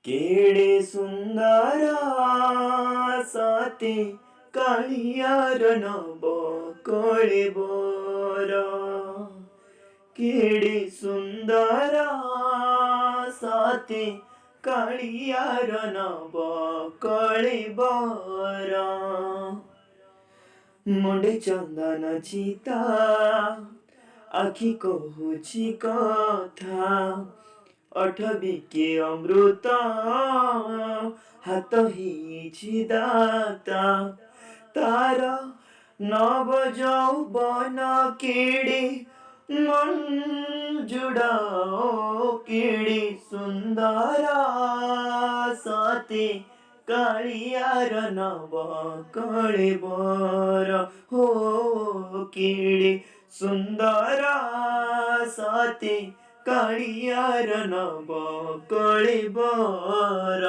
केडे सुंदर साते काळियार नभ कळे बर केडे सुंदर साते काळियार नभ कळे बर मुंडे चंदन चिता आखि कहुची कथा अठबिके अमृत हात हिची दाता तार नव यौवन केडे मंजुळा केडे सुंदर साते काळियार नभ कळे बर हो केडे सुंदर साते काळियार नभ कळे बर।